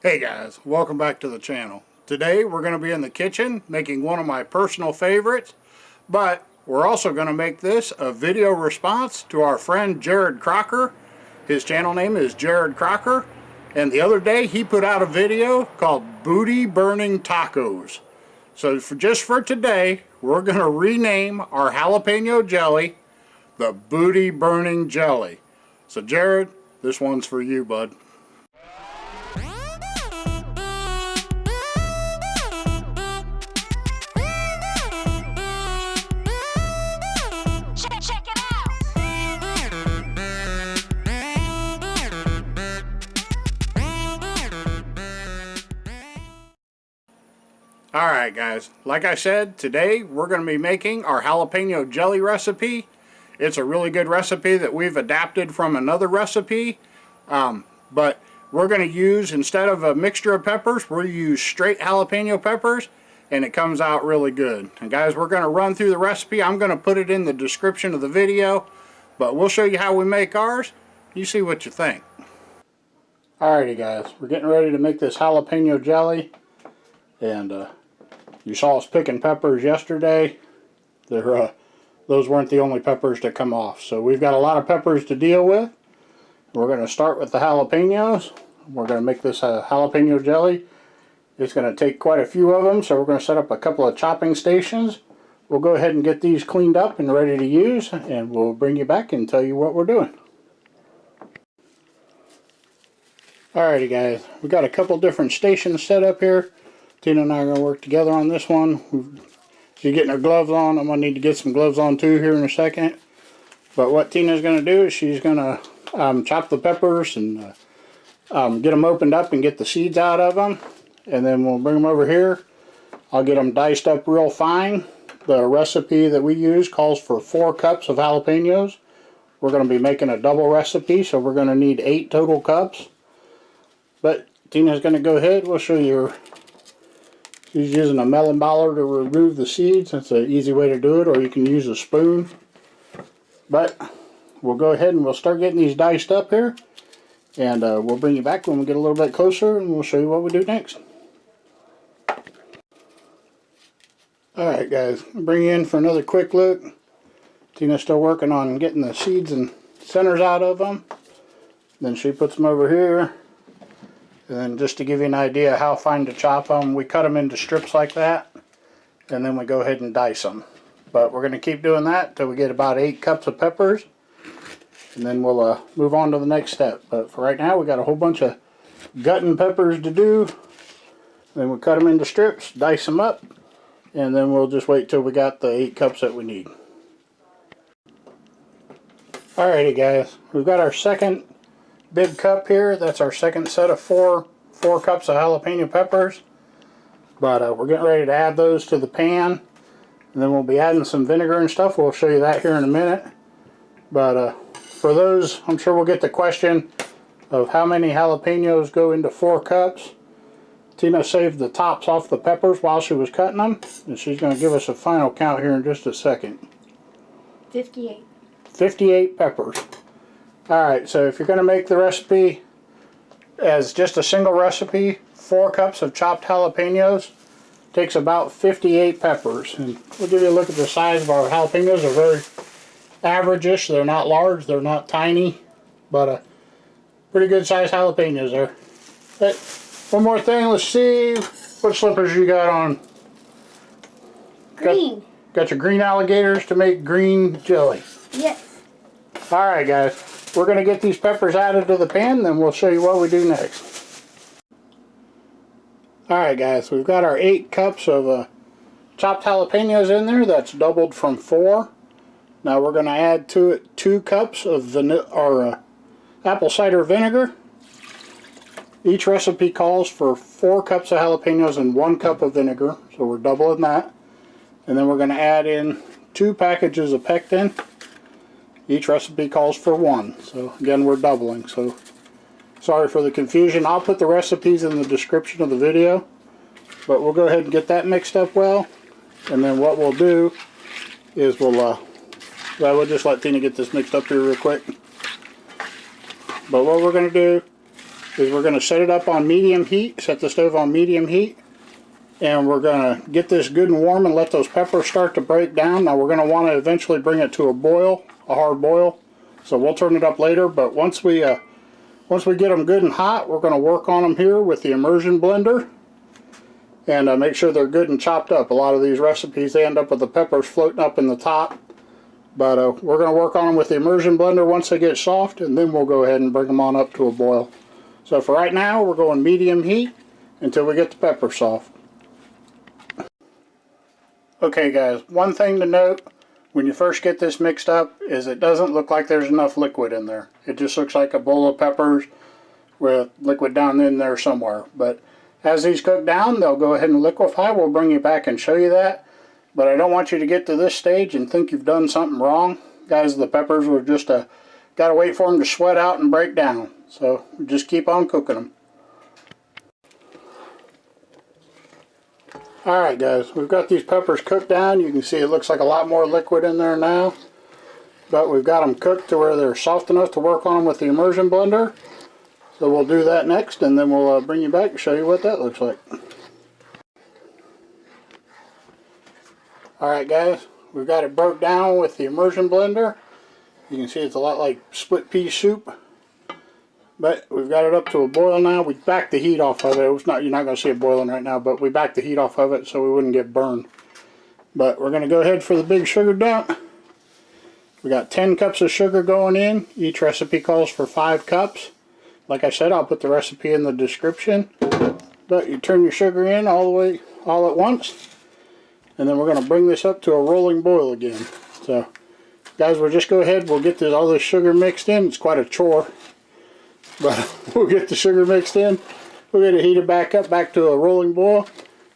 Hey guys, welcome back to the channel. Today we're going to be in the kitchen making one of my personal favorites, but we're also going to make this a video response to our friend Jared Crocker. His channel name is Jared Crocker, and the other day he put out a video called Booty Burning Tacos. So just for today, we're going to rename our jalapeno jelly the Booty Burning Jelly. So Jared, this one's for you, bud. Alright guys, like I said, today we're going to be making our jalapeno jelly recipe. It's a really good recipe that we've adapted from another recipe, but we're going to use, instead of a mixture of peppers, we'll use straight jalapeno peppers, and it comes out really good. And guys, we're going to run through the recipe. I'm going to put it in the description of the video, but we'll show you how we make ours. You see what you think. Alrighty guys, we're getting ready to make this jalapeno jelly, and you saw us picking peppers yesterday. Those weren't the only peppers to come off. So we've got a lot of peppers to deal with. We're going to start with the jalapenos. We're going to make this a jalapeno jelly. It's going to take quite a few of them, so we're going to set up a couple of chopping stations. We'll go ahead and get these cleaned up and ready to use, and we'll bring you back and tell you what we're doing. Alrighty guys, we've got a couple different stations set up here. Tina and I are going to work together on this one. She's getting her gloves on. I'm going to need to get some gloves on too here in a second. But what Tina's going to do is she's going to chop the peppers and get them opened up and get the seeds out of them. And then we'll bring them over here. I'll get them diced up real fine. The recipe that we use calls for 4 cups of jalapenos. We're going to be making a double recipe, so we're going to need 8 total cups. But Tina's going to go ahead. We'll show you. She's using a melon baller to remove the seeds. That's an easy way to do it, or you can use a spoon. But we'll go ahead and we'll start getting these diced up here. And we'll bring you back when we get a little bit closer, and we'll show you what we do next. Alright guys, I'll bring you in for another quick look. Tina's still working on getting the seeds and centers out of them. Then she puts them over here. And then just to give you an idea how fine to chop them, we cut them into strips like that, and then we go ahead and dice them. But we're going to keep doing that until we get about 8 cups of peppers, and then we'll move on to the next step. But for right now, we got a whole bunch of gutting peppers to do. Then we cut them into strips, dice them up, and then we'll just wait till we got the 8 cups that we need. Alrighty guys, we've got our second big cup here. That's our second set of four cups of jalapeno peppers. But we're getting ready to add those to the pan, and then we'll be adding some vinegar and stuff. We'll show you that here in a minute. But for those, I'm sure we'll get the question of how many jalapenos go into 4 cups. Tina saved the tops off the peppers while she was cutting them, and she's going to give us a final count here in just a second. 58. 58 peppers. Alright, so if you're going to make the recipe as just a single recipe, 4 cups of chopped jalapenos takes about 58 peppers. And we'll give you a look at the size of our jalapenos. They're very average-ish. They're not large, they're not tiny, but pretty good sized jalapenos there. But one more thing, let's see what slippers you got on. Green. Got your green alligators to make green jelly. Yes. Alright guys. We're going to get these peppers added to the pan, then we'll show you what we do next. Alright guys, we've got our 8 cups of chopped jalapenos in there. That's doubled from 4. Now we're going to add to it 2 cups of apple cider vinegar. Each recipe calls for 4 cups of jalapenos and 1 cup of vinegar, so we're doubling that. And then we're going to add in 2 packages of pectin. Each recipe calls for 1, so again we're doubling. So sorry for the confusion. I'll put the recipes in the description of the video, but we'll go ahead and get that mixed up well, and then what we'll do is we'll just let Tina get this mixed up here real quick. But what we're going to do is we're going to set it up on medium heat, set the stove on medium heat, and we're going to get this good and warm and let those peppers start to break down. Now we're going to want to eventually bring it to a boil, a hard boil, so we'll turn it up later. But once we get them good and hot, we're going to work on them here with the immersion blender and make sure they're good and chopped up. A lot of these recipes, they end up with the peppers floating up in the top. But we're going to work on them with the immersion blender once they get soft, and then we'll go ahead and bring them on up to a boil. So for right now, we're going medium heat until we get the peppers soft. Okay guys, one thing to note when you first get this mixed up is it doesn't look like there's enough liquid in there. It just looks like a bowl of peppers with liquid down in there somewhere. But as these cook down, they'll go ahead and liquefy. We'll bring you back and show you that. But I don't want you to get to this stage and think you've done something wrong. Guys, the peppers were just got to wait for them to sweat out and break down. So just keep on cooking them. Alright guys, we've got these peppers cooked down. You can see it looks like a lot more liquid in there now. But we've got them cooked to where they're soft enough to work on them with the immersion blender. So we'll do that next, and then we'll bring you back and show you what that looks like. Alright guys, we've got it broke down with the immersion blender. You can see it's a lot like split pea soup. But we've got it up to a boil now. We backed the heat off of it. You're not going to see it boiling right now, but we backed the heat off of it so we wouldn't get burned. But we're going to go ahead for the big sugar dump. We got 10 cups of sugar going in. Each recipe calls for 5 cups. Like I said, I'll put the recipe in the description. But you turn your sugar in all at once. And then we're going to bring this up to a rolling boil again. So, guys, we'll just go ahead. We'll get all this sugar mixed in. It's quite a chore. But we'll get the sugar mixed in. We'll get it heated back up, back to a rolling boil.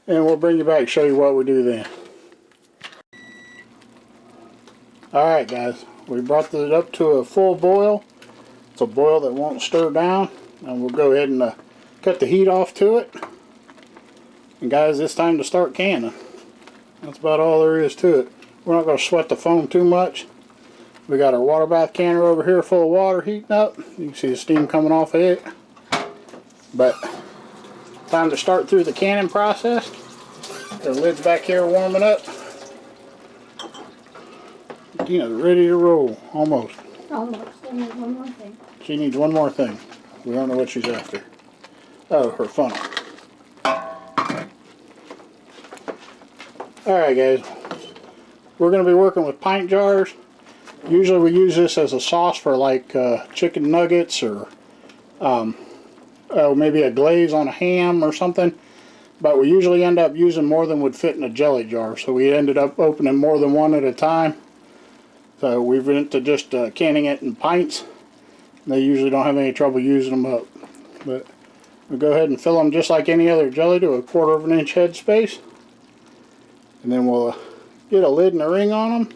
And we'll bring you back and show you what we do then. Alright guys, we brought it up to a full boil. It's a boil that won't stir down. And we'll go ahead and cut the heat off to it. And guys, it's time to start canning. That's about all there is to it. We're not going to sweat the foam too much. We got our water bath canner over here full of water heating up. You can see the steam coming off of it. But time to start through the canning process. The lid's back here warming up. Tina's ready to roll, almost. Almost. I need one more thing. She needs one more thing. We don't know what she's after. Oh, her funnel. Alright guys, we're going to be working with pint jars. Usually we use this as a sauce for like chicken nuggets or maybe a glaze on a ham or something. But we usually end up using more than would fit in a jelly jar. So we ended up opening more than one at a time. So we went to just canning it in pints. They usually don't have any trouble using them up. But we'll go ahead and fill them just like any other jelly to a 1/4 of an inch head space. And then we'll get a lid and a ring on them.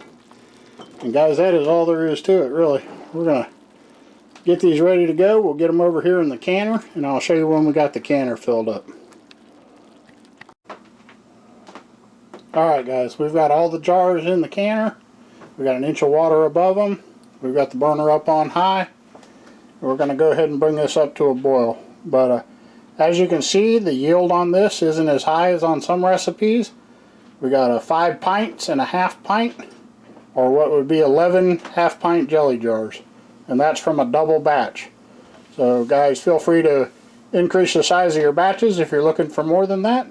And guys, that is all there is to it, really. We're going to get these ready to go. We'll get them over here in the canner, and I'll show you when we got the canner filled up. Alright guys, we've got all the jars in the canner. We've got an inch of water above them. We've got the burner up on high. We're going to go ahead and bring this up to a boil. But as you can see, the yield on this isn't as high as on some recipes. We got 5 pints and a half pint, or what would be 11 half-pint jelly jars. And that's from a double batch. So guys, feel free to increase the size of your batches if you're looking for more than that.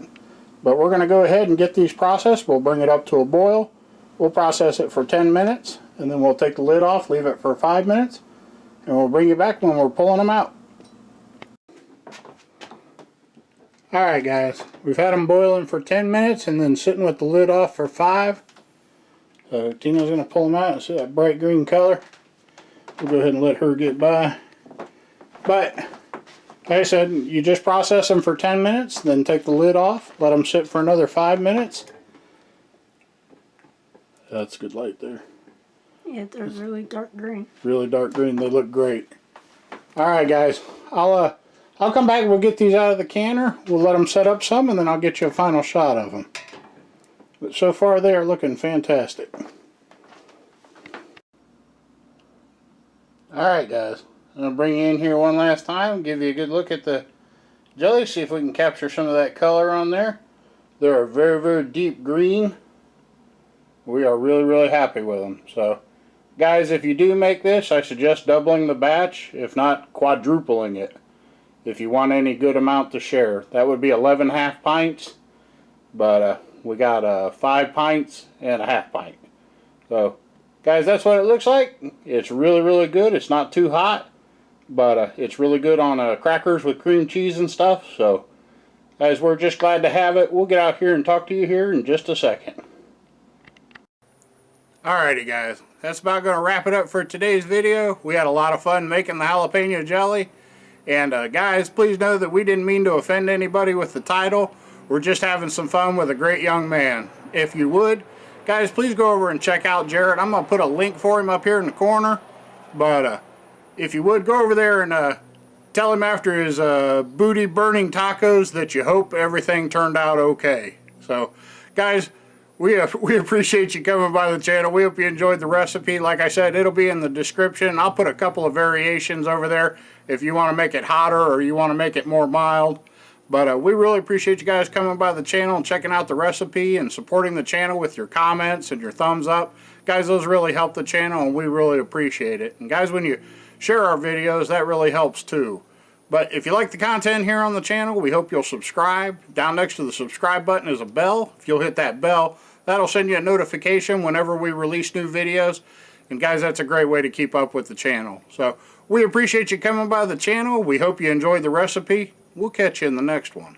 But we're going to go ahead and get these processed. We'll bring it up to a boil. We'll process it for 10 minutes, and then we'll take the lid off, leave it for 5 minutes, and we'll bring you back when we're pulling them out. Alright guys, we've had them boiling for 10 minutes and then sitting with the lid off for 5. So Tina's going to pull them out and see that bright green color. We'll go ahead and let her get by. But, like I said, you just process them for 10 minutes, then take the lid off, let them sit for another 5 minutes. That's good light there. Yeah, they're really dark green. Really dark green. They look great. Alright guys, I'll come back and we'll get these out of the canner. We'll let them set up some, and then I'll get you a final shot of them. But so far they are looking fantastic. Alright guys, I'm going to bring you in here one last time, give you a good look at the jelly, see if we can capture some of that color on there. They're a very, very deep green. We are really, really happy with them. So, guys, if you do make this, I suggest doubling the batch, if not quadrupling it, if you want any good amount to share. That would be 11 half pints, but we got 5 pints and a half pint. So, guys, that's what it looks like. It's really, really good. It's not too hot, but it's really good on crackers with cream cheese and stuff. So, guys, we're just glad to have it. We'll get out here and talk to you here in just a second. Alrighty, guys, that's about going to wrap it up for today's video. We had a lot of fun making the jalapeno jelly. And guys, please know that we didn't mean to offend anybody with the title. We're just having some fun with a great young man. If you would, guys, please go over and check out Jared. I'm going to put a link for him up here in the corner. But if you would, go over there and tell him after his booty burning tacos that you hope everything turned out okay. So, guys, we appreciate you coming by the channel. We hope you enjoyed the recipe. Like I said, it'll be in the description. I'll put a couple of variations over there if you want to make it hotter or you want to make it more mild. But we really appreciate you guys coming by the channel and checking out the recipe and supporting the channel with your comments and your thumbs up. Guys, those really help the channel and we really appreciate it. And guys, when you share our videos, that really helps too. But if you like the content here on the channel, we hope you'll subscribe. Down next to the subscribe button is a bell. If you'll hit that bell, that'll send you a notification whenever we release new videos. And guys, that's a great way to keep up with the channel. So we appreciate you coming by the channel. We hope you enjoyed the recipe. We'll catch you in the next one.